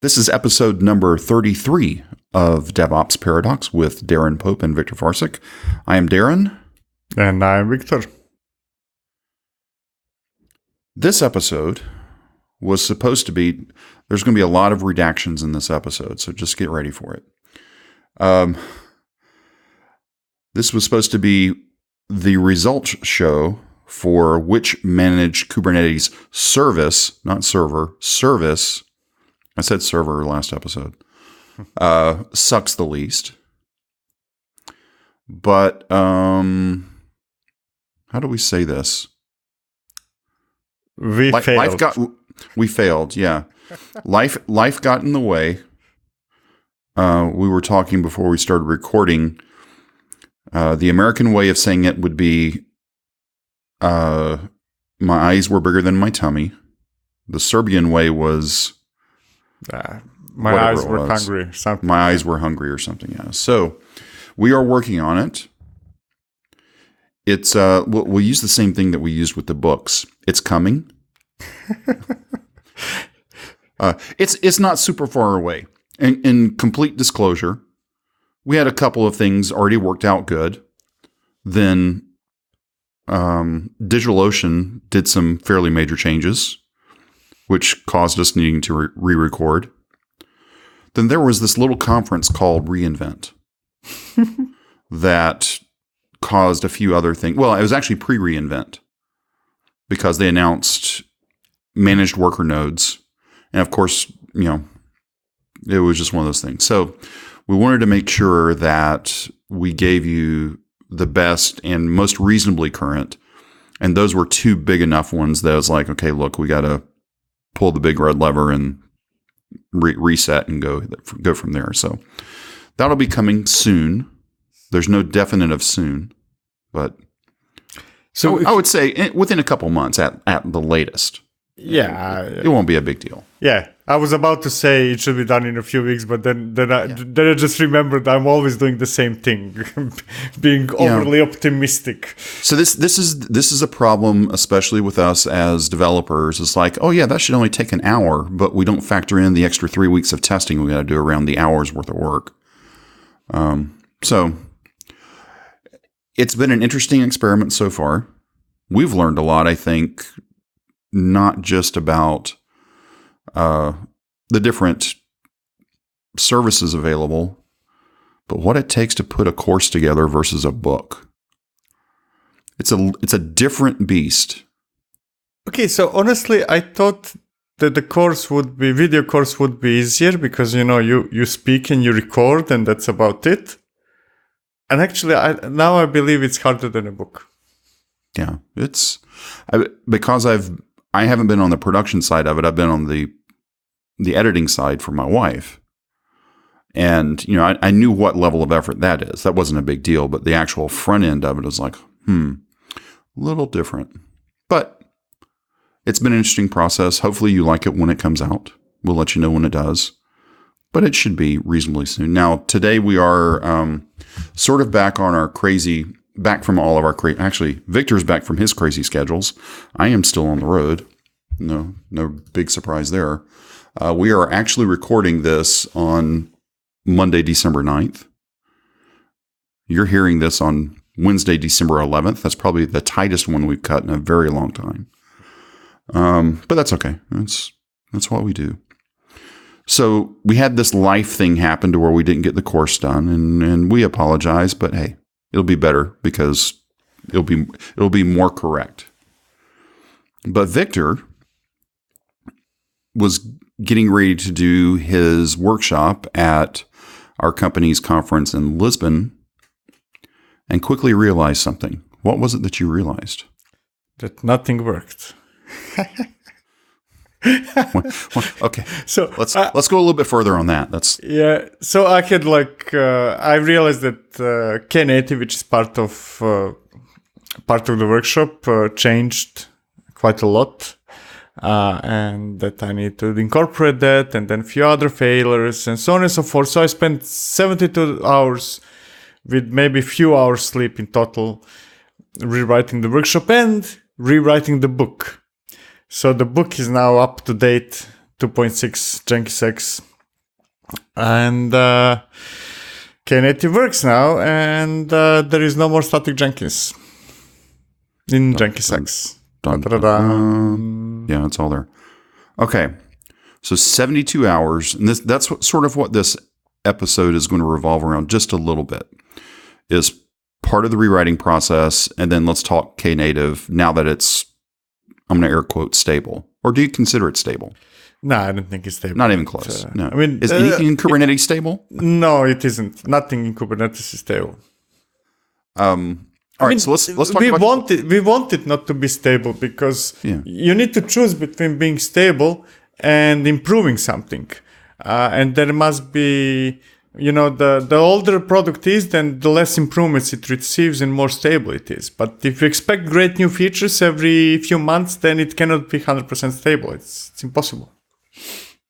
This is episode number 33 of DevOps Paradox with Darren Pope and Victor Farsick. I am Darren. And I'm Victor. This episode was supposed to be, there's going to be a lot of redactions in this episode, so just get ready for it. This was supposed to be the results show for which managed Kubernetes service, not server, service, I said server last episode, sucks the least. But how do we say this? We failed. We failed, yeah. Life got in the way. We were talking before we started recording. The American way of saying it would be, my eyes were bigger than my tummy. The Serbian way was... my eyes were hungry. My eyes were hungry or something, yeah. So we are working on it. It's we'll use the same thing that we used with the books. It's coming. It's not super far away. In complete disclosure, we had a couple of things already worked out good. Then DigitalOcean did some fairly major changes, which caused us needing to re-record. Then there was this little conference called reInvent that caused a few other things. Well, it was actually pre-reInvent because they announced managed worker nodes. And of course, it was just one of those things. So we wanted to make sure that we gave you the best and most reasonably current. And those were two big enough ones that I was like, okay, look, we got to pull the big red lever and reset and go from there. So that'll be coming soon. There's no definite of soon, but so I would say within a couple months at the latest. Yeah, it won't be a big deal. Yeah, I was about to say it should be done in a few weeks, but then I just remembered I'm always doing the same thing, being overly optimistic. So this is a problem, especially with us as developers. It's like, oh yeah, that should only take an hour, but we don't factor in the extra 3 weeks of testing we got to do around the hour's worth of work. So it's been an interesting experiment so far. We've learned a lot, I think. Not just about the different services available, but what it takes to put a course together versus a book. It's a different beast. Okay, so honestly, I thought that the video course would be easier because, you speak and you record and that's about it. And actually, now I believe it's harder than a book. Yeah, because I haven't been on the production side of it. I've been on the editing side for my wife. And, I knew what level of effort that is. That wasn't a big deal, but the actual front end of it was like, a little different. But it's been an interesting process. Hopefully you like it when it comes out. We'll let you know when it does. But it should be reasonably soon. Now, today we are sort of back on our back from all of our actually, Victor's back from his crazy schedules. I am still on the road. No big surprise there. We are actually recording this on Monday, December 9th. You're hearing this on Wednesday, December 11th. That's probably the tightest one we've cut in a very long time. But that's okay. That's what we do. So we had this life thing happen to where we didn't get the course done, and we apologize, but hey, it'll be better because it'll be more correct. But Victor was getting ready to do his workshop at our company's conference in Lisbon and quickly realized something. What was it that you realized? That nothing worked. Okay, so let's go a little bit further on that. So I had I realized that Knative, which is part of the workshop, changed quite a lot, and that I need to incorporate that, and then a few other failures, and so on and so forth. So I spent 72 hours with maybe a few hours sleep in total, rewriting the workshop and rewriting the book. So the book is now up to date 2.6 Jenkins X. And Knative works now, and there is no more static Jenkins in Jenkins X. Yeah, it's all there. Okay. So 72 hours, and that's sort of what this episode is going to revolve around just a little bit, is part of the rewriting process, and then let's talk Knative now that it's, I'm going to air quote, stable. Or do you consider it stable? No, I don't think it's stable. Not even close. No. I mean, is anything in Kubernetes stable? No, it isn't. Nothing in Kubernetes is stable. All right, so let's talk about... We want it not to be stable because you need to choose between being stable and improving something. And there must be, the older product is, then the less improvements it receives and more stable it is. But if you expect great new features every few months, then it cannot be 100% stable. It's impossible.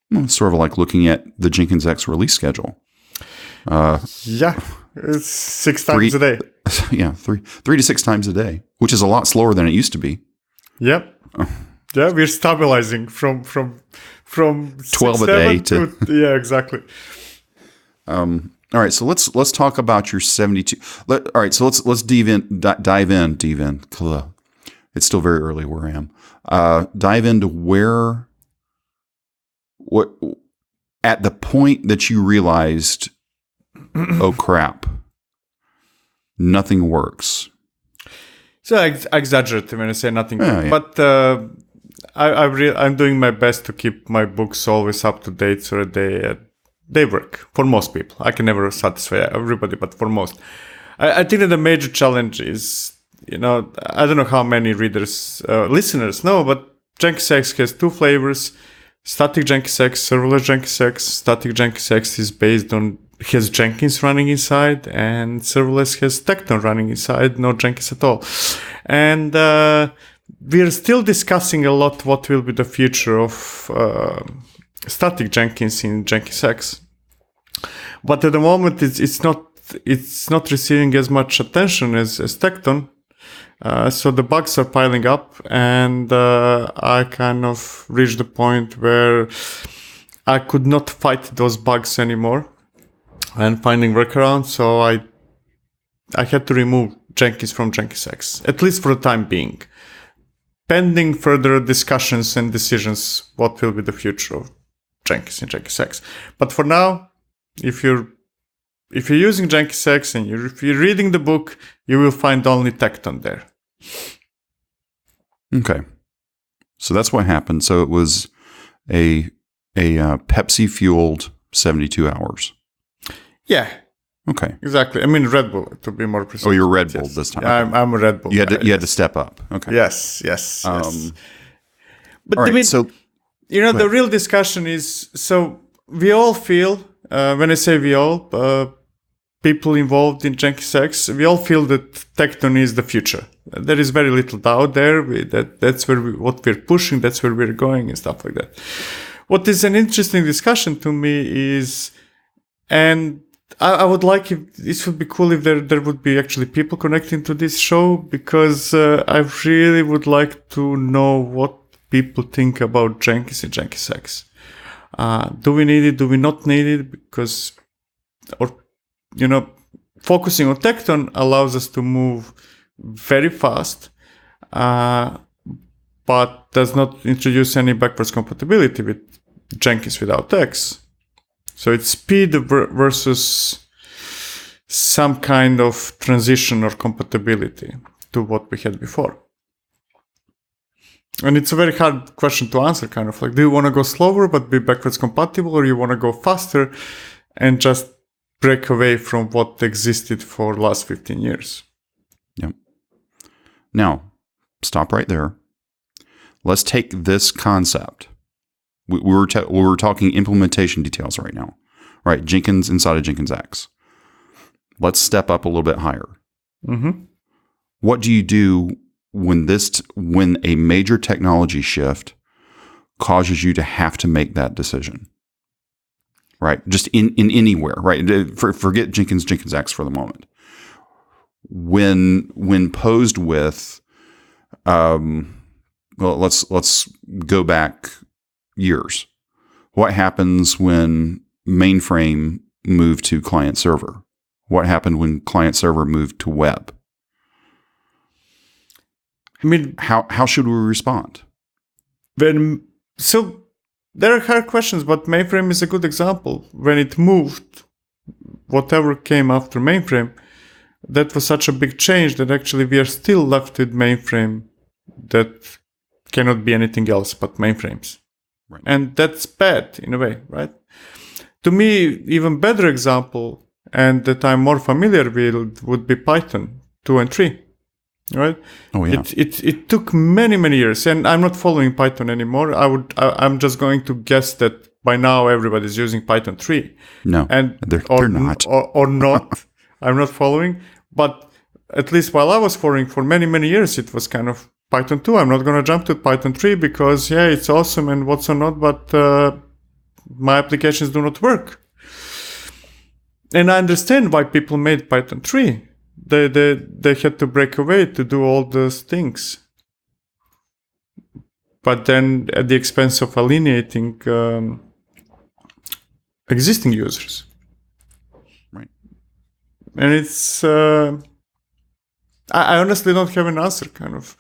Well, it's sort of like looking at the Jenkins X release schedule. It's 6 times a day. Yeah, 3 to 6 times a day, which is a lot slower than it used to be. Yep. Yeah, we're stabilizing from 12 a day to yeah, exactly. All right, so let's talk about your 72. All right, so let's dive in. It's still very early where I am. Dive into what at the point that you realized, oh crap, nothing works. So I exaggerate when I say nothing, yeah. But I'm doing my best to keep my books always up to date so that they work for most people. I can never satisfy everybody, but for most, I think that the major challenge is, I don't know how many listeners know, but Jenkins X has 2 flavors: static Jenkins X, serverless Jenkins X. Static Jenkins X has Jenkins running inside, and serverless has Tekton running inside, no Jenkins at all. And we're still discussing a lot what will be the future of static Jenkins in Jenkins X. But at the moment, it's not receiving as much attention as Tekton. So the bugs are piling up, and I kind of reached the point where I could not fight those bugs anymore and finding workarounds. So I had to remove Jenkins from Jenkins X, at least for the time being, pending further discussions and decisions what will be the future of Jenkins in Jenkins X. But for now, if you're using Jenkins X and if you're reading the book, you will find only Tekton there. Okay, so that's what happened. So it was a Pepsi fueled 72 hours. Yeah. Okay. Exactly. I mean Red Bull, to be more precise. Oh, you're Red Bull this time. Yeah, I'm a Red Bull. You had to step up. Okay. Yes. But right, I mean, so the real discussion is, so we all feel, when I say we all, people involved in Jenkins X, we all feel that Tekton is the future. There is very little doubt there. That's what we're pushing, that's where we're going and stuff like that. What is an interesting discussion to me is, and I would like, if this would be cool if there would be actually people connecting to this show, because I really would like to know what people think about Jenkins and Jenkins X. Do we need it? Do we not need it? Because, focusing on Tekton allows us to move very fast, but does not introduce any backwards compatibility with Jenkins without X. So it's speed versus some kind of transition or compatibility to what we had before. And it's a very hard question to answer, kind of like, do you want to go slower but be backwards compatible, or you want to go faster and just break away from what existed for the last 15 years? Yep. Now, stop right there. Let's take this concept. We were talking implementation details right now, right? Jenkins inside of Jenkins X. Let's step up a little bit higher. Mm-hmm. What do you do when a major technology shift causes you to have to make that decision? Right? Just in anywhere, right? Forget Jenkins X for the moment. When posed with, let's go back years. What happens when mainframe moved to client server? What happened when client server moved to web? I mean, how should we respond? So there are hard questions, but mainframe is a good example. When it moved, whatever came after mainframe, that was such a big change that actually we are still left with mainframe that cannot be anything else but mainframes. Right. And that's bad in a way, right? To me, even better example, and that I'm more familiar with, would be Python 2 and 3, right? Oh yeah. It took many years, and I'm not following Python anymore. I'm just going to guess that by now everybody's using Python 3. No, and they're not. Or not. I'm not following, but at least while I was following for many years, it was kind of Python 2. I'm not going to jump to Python 3 because, yeah, it's awesome and what's or not, but my applications do not work. And I understand why people made Python 3. They had to break away to do all those things. But then at the expense of alienating existing users. Right. And it's... I honestly don't have an answer, kind of.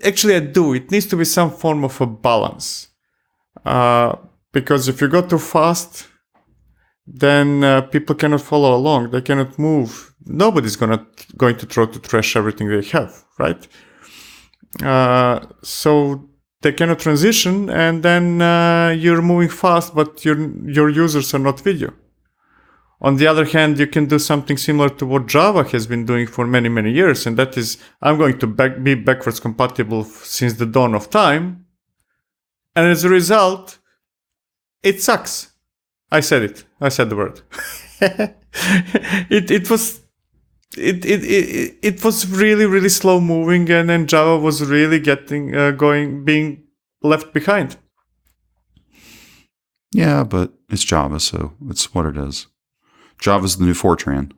Actually, I do. It needs to be some form of a balance. Because if you go too fast, then people cannot follow along. They cannot move. Nobody's going to try to trash everything they have, right? So they cannot transition, and then you're moving fast, but your users are not with you. On the other hand, you can do something similar to what Java has been doing for many years, and that is, I'm going to be backwards compatible since the dawn of time. And as a result, it sucks. I said it. I said the word. It was really slow moving, and then Java was really being left behind. Yeah, but it's Java, so it's what it is. Java's the new Fortran.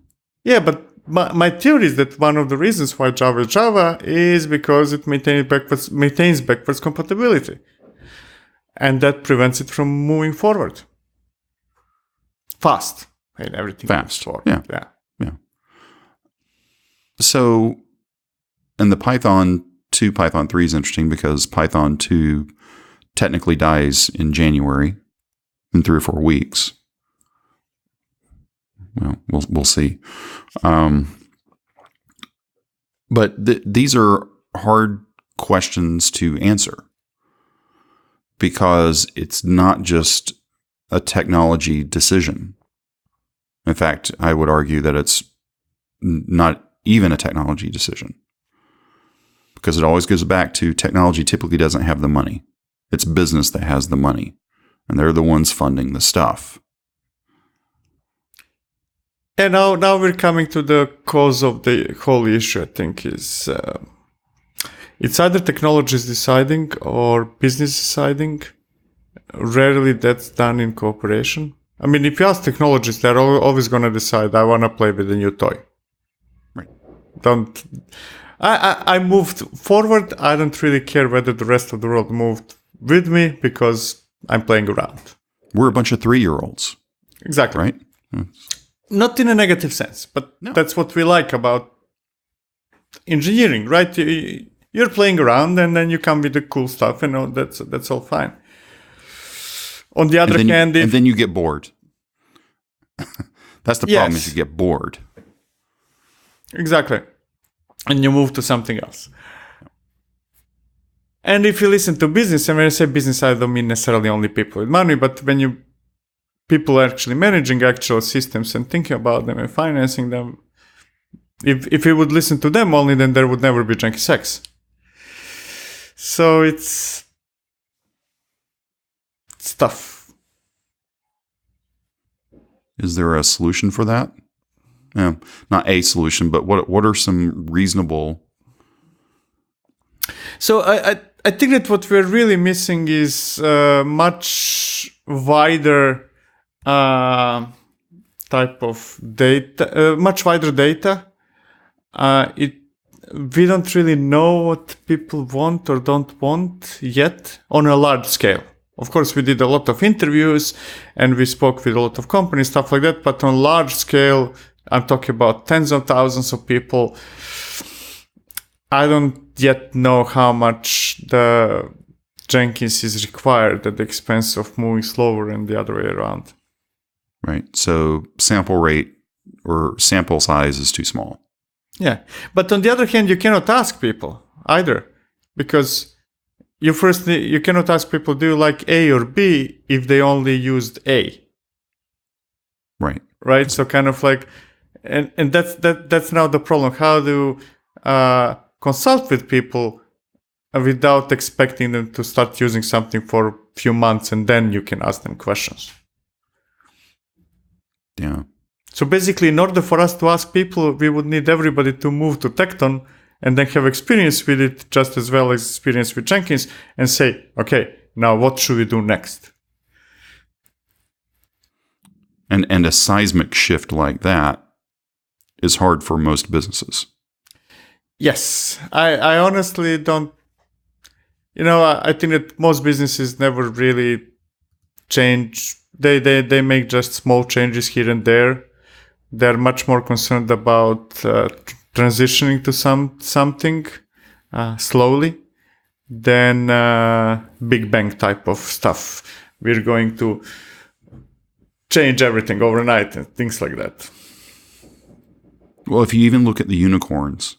Yeah, but my theory is that one of the reasons why Java is Java is because it maintains backwards compatibility. And that prevents it from moving forward. Fast. And everything moves forward. Yeah. So, and the Python 2, Python 3 is interesting because Python 2 technically dies in January in 3 or 4 weeks. Well, we'll see. But these are hard questions to answer because it's not just a technology decision. In fact, I would argue that it's not even a technology decision because it always goes back to technology typically doesn't have the money. It's business that has the money, and they're the ones funding the stuff. And now we're coming to the cause of the whole issue, I think, is it's either technology is deciding or business deciding. Rarely that's done in cooperation. I mean, if you ask technologists, they're always going to decide, I want to play with a new toy. Right. I moved forward. I don't really care whether the rest of the world moved with me because I'm playing around. We're a bunch of 3-year-olds. Exactly. Right? Not in a negative sense, but No. That's what we like about engineering, right? You're playing around and then you come with the cool stuff, and that's all fine. On the other hand, and then you get bored. That's the problem, is you get bored. Exactly. And you move to something else. And if you listen to business, and when I say business, I don't mean necessarily only people with money, but when people are actually managing actual systems and thinking about them and financing them, if you would listen to them only, then there would never be Jenkins X. So it's tough. Is there a solution for that? Not a solution, but what are some reasonable? So I think that what we're really missing is much wider type of data, much wider data. We don't really know what people want or don't want yet on a large scale. Of course, we did a lot of interviews and we spoke with a lot of companies, stuff like that. But on large scale, I'm talking about tens of thousands of people. I don't yet know how much the Jenkins is required at the expense of moving slower and the other way around. Right. So sample rate or sample size is too small. Yeah. But on the other hand, you cannot ask people either, because you cannot ask people, do you like A or B, if they only used A. Right. Right. So kind of like, and that's now the problem. How do consult with people without expecting them to start using something for a few months, and then you can ask them questions. Yeah. So basically, in order for us to ask people, we would need everybody to move to Tekton and then have experience with it just as well as experience with Jenkins and say, okay, now what should we do next? And a seismic shift like that is hard for most businesses. Yes. I honestly don't, I think that most businesses never really change. They make just small changes here and there. They're much more concerned about transitioning to something slowly than big bang type of stuff. We're going to change everything overnight and things like that. Well, if you even look at the unicorns,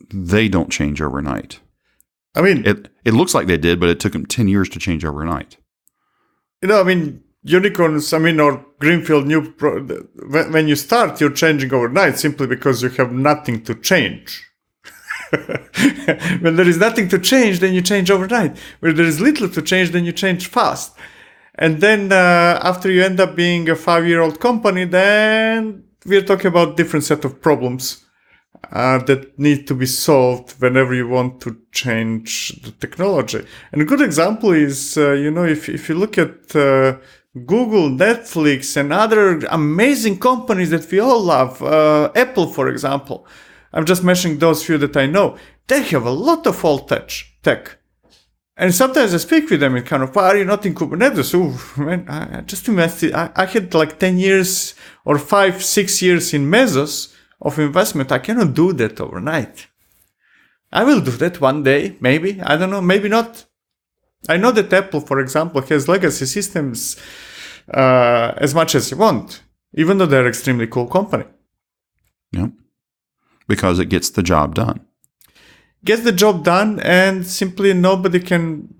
they don't change overnight. I mean, it looks like they did, but it took them 10 years to change overnight. Unicorns, or greenfield when you start, you're changing overnight simply because you have nothing to change. When there is nothing to change, then you change overnight. When there is little to change, then you change fast. And then after you end up being a 5-year-old company, then we're talking about different set of problems that need to be solved whenever you want to change the technology. And a good example is, if you look at Google, Netflix, and other amazing companies that we all love, Apple, for example, I'm just mentioning those few that I know, they have a lot of old tech. And sometimes I speak with them and kind of, why are you not in Kubernetes? Oh, man, I just invested. I had like 10 years or 5-6 years in Mesos of investment. I cannot do that overnight. I will do that one day, maybe. I don't know, maybe not. I know that Apple, for example, has legacy systems as much as you want, even though they're an extremely cool company. Yeah, because it gets the job done. Gets the job done, and simply nobody can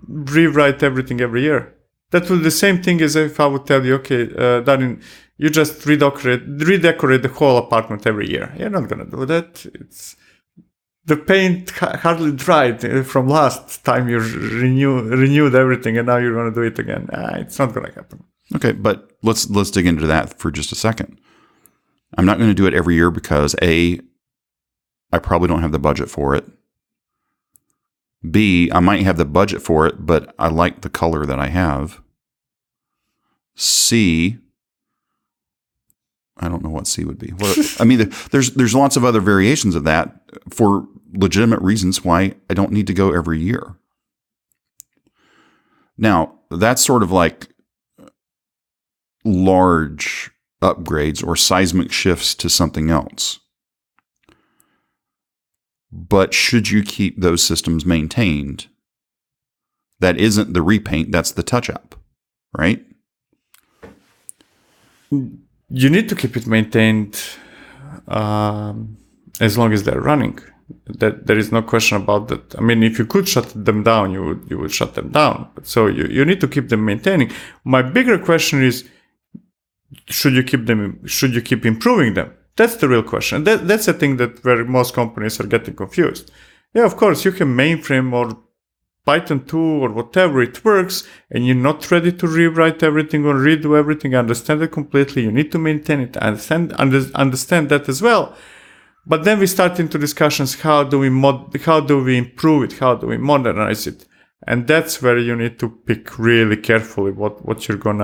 rewrite everything every year. That would be the same thing as if I would tell you, okay, Darin, you just redecorate the whole apartment every year. You're not going to do that. It's the paint hardly dried from last time you renewed everything, and now you're going to do it again. It's not going to happen. Okay, but let's dig into that for just a second. I'm not going to do it every year because A, I probably don't have the budget for it. B, I might have the budget for it, but I like the color that I have. C, I don't know what C would be. There's lots of other variations of that for legitimate reasons why I don't need to go every year. Now, that's sort of like large upgrades or seismic shifts to something else. But should you keep those systems maintained? That isn't the repaint, that's the touch-up, right? You need to keep it maintained as long as they're running. That there is no question about that. If you could shut them down, you would shut them down. So you need to keep them maintaining. My bigger question is, should you keep improving them? That's the real question. That's the thing where most companies are getting confused. Yeah, of course, you can mainframe or Python 2 or whatever, it works, and you're not ready to rewrite everything or redo everything. I understand it completely. You need to maintain it. I understand that as well. But then we start into discussions, how do we improve it? How do we modernize it? And that's where you need to pick really carefully what you're going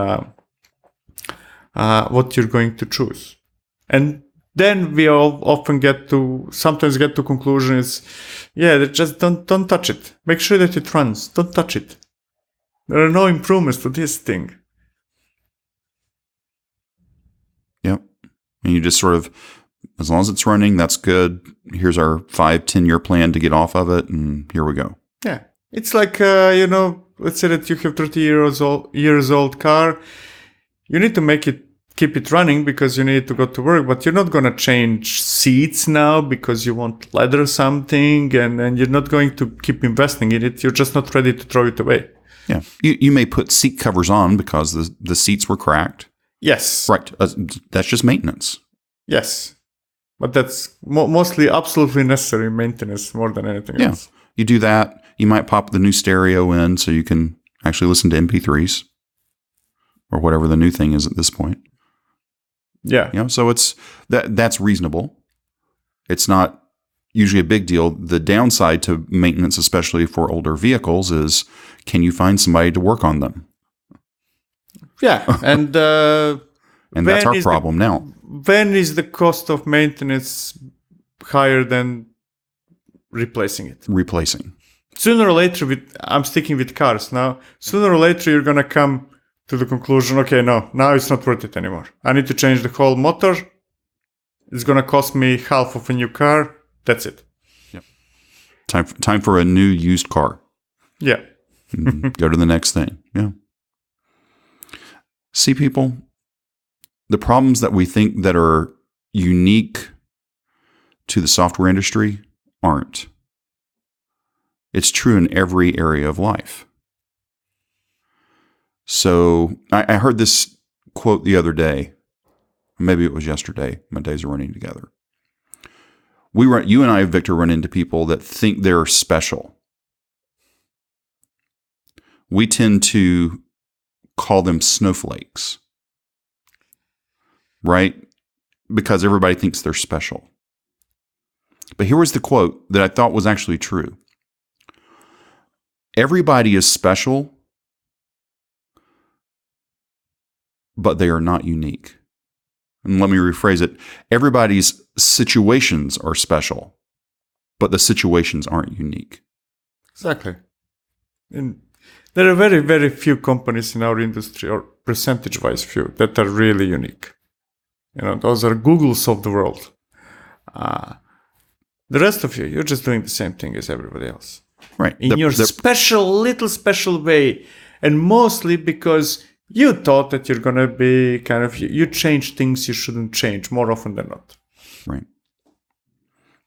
to choose. And then we all sometimes get to conclusion is, just don't touch it. Make sure that it runs. Don't touch it. There are no improvements to this thing. Yep. And you just sort of, as long as it's running, that's good. Here's our 5-10 year plan to get off of it, and here we go. Yeah. It's like, let's say that you have 30 years old car. You need to keep it running because you need to go to work, but you're not going to change seats now because you want leather or something, and you're not going to keep investing in it. You're just not ready to throw it away. Yeah. You may put seat covers on because the seats were cracked. Yes. Right. That's just maintenance. Yes. But that's mostly absolutely necessary maintenance more than anything else. You do that. You might pop the new stereo in so you can actually listen to MP3s or whatever the new thing is at this point. Yeah. So that's reasonable. It's not usually a big deal. The downside to maintenance, especially for older vehicles, is can you find somebody to work on them? Yeah. And and that's our problem now. When is the cost of maintenance higher than replacing it? Sooner or later, I'm sticking with cars now. Sooner or later, you're going to come to the conclusion, okay, no, now it's not worth it anymore. I need to change the whole motor. It's going to cost me half of a new car. That's it. Yep. Time for a new used car. Yeah. Go to the next thing. Yeah. See, people, the problems that we think that are unique to the software industry aren't. It's true in every area of life. So I heard this quote the other day. Maybe it was yesterday. My days are running together. You and I, Victor, run into people that think they're special. We tend to call them snowflakes, right? Because everybody thinks they're special. But here was the quote that I thought was actually true. Everybody is special, but they are not unique. And let me rephrase it. Everybody's situations are special, but the situations aren't unique. Exactly. And there are very, very few companies in our industry, or percentage-wise few, that are really unique. Those are Googles of the world. The rest of you're just doing the same thing as everybody else. Right. In your little special way. And mostly because you thought that you're going to be you change things you shouldn't change more often than not. Right.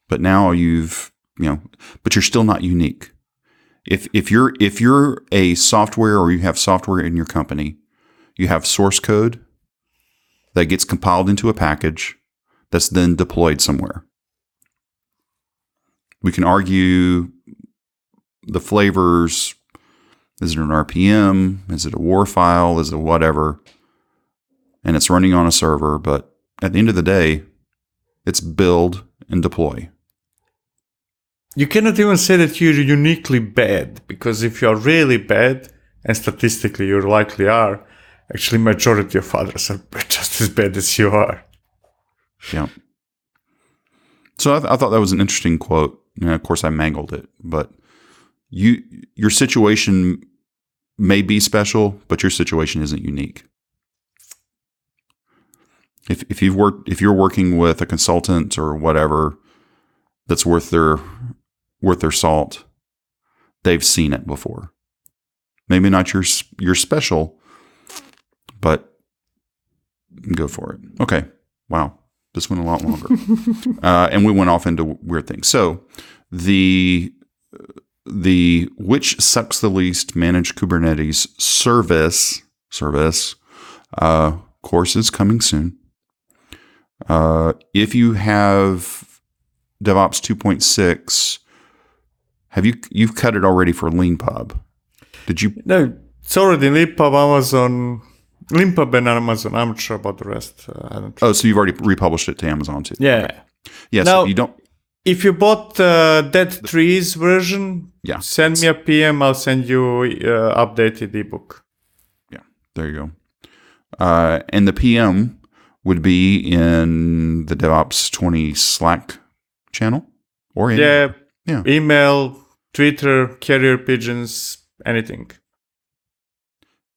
But now but you're still not unique. If you're a software or you have software in your company, you have source code that gets compiled into a package that's then deployed somewhere. We can argue the flavors. Is it an RPM? Is it a WAR file? Is it whatever? And it's running on a server, but at the end of the day, it's build and deploy. You cannot even say that you're uniquely bad, because if you're really bad, and statistically you likely are, actually majority of others are just as bad as you are. Yeah. So I thought that was an interesting quote. And of course, I mangled it, but your situation may be special, but your situation isn't unique. If you're working with a consultant or whatever that's worth their salt, they've seen it before. Maybe not you're special, but go for it. Okay. Wow. This went a lot longer. And we went off into weird things. So the which sucks the least managed Kubernetes service course is coming soon. If you have DevOps 2.6, you've cut it already for LeanPub? Did you? No, it's already LeanPub, Amazon. LeanPub and Amazon. I'm not sure about the rest. I don't. Oh, so you've already republished it to Amazon too? Yeah. Okay. Yes. Now, you don't. If you bought Dead Trees version, send me a PM. I'll send you updated ebook. Yeah, there you go. And the PM would be in the DevOps 20 Slack channel or Yeah. Yeah. Email, Twitter, carrier pigeons, anything.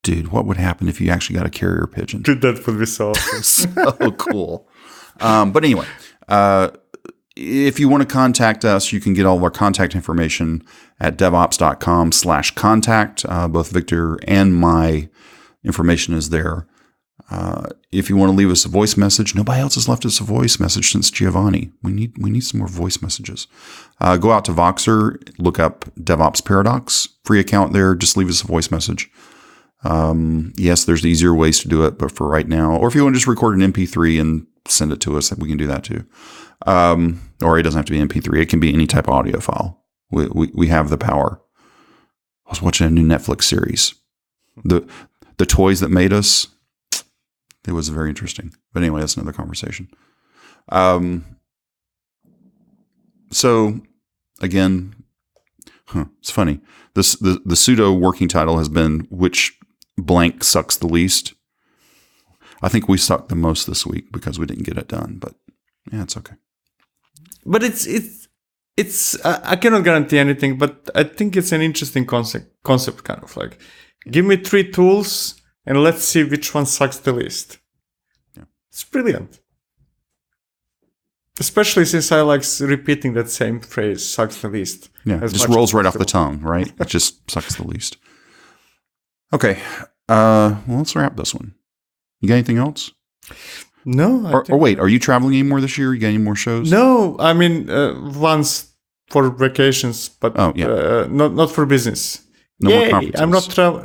Dude, what would happen if you actually got a carrier pigeon? Dude, that would be so awesome. So cool. But anyway, if you want to contact us, you can get all of our contact information at devops.com/contact. Both Victor and my information is there. If you want to leave us a voice message, nobody else has left us a voice message since Giovanni. We need some more voice messages. Go out to Voxer, look up DevOps Paradox, free account there. Just leave us a voice message. Yes, there's easier ways to do it, but for right now, or if you want to just record an MP3 and send it to us, we can do that too. Or it doesn't have to be MP3. It can be any type of audio file. We have the power. I was watching a new Netflix series. The Toys That Made Us. It was very interesting. But anyway, that's another conversation. So again, it's funny. The pseudo working title has been which blank sucks the least. I think we sucked the most this week because we didn't get it done, but yeah, it's okay. But it's I cannot guarantee anything, but I think it's an interesting concept kind of like, give me 3 tools and let's see which one sucks the least. Yeah. It's brilliant. Especially since I like repeating that same phrase, sucks the least. Yeah, it just rolls right off the tongue, right? It just sucks the least. Okay, well, let's wrap this one. You got anything else? No. Or wait, are you traveling anymore this year? You got any more shows? No, I mean, once for vacations, but not for business. No more conferences.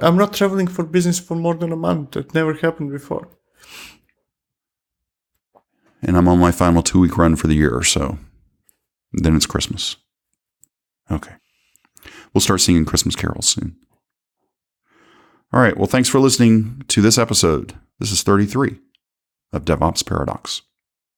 I'm not traveling for business for more than a month. That never happened before. And I'm on my final 2-week run for the year, so then it's Christmas. Okay. We'll start singing Christmas carols soon. All right. Well, thanks for listening to this episode. This is 33 of DevOps Paradox.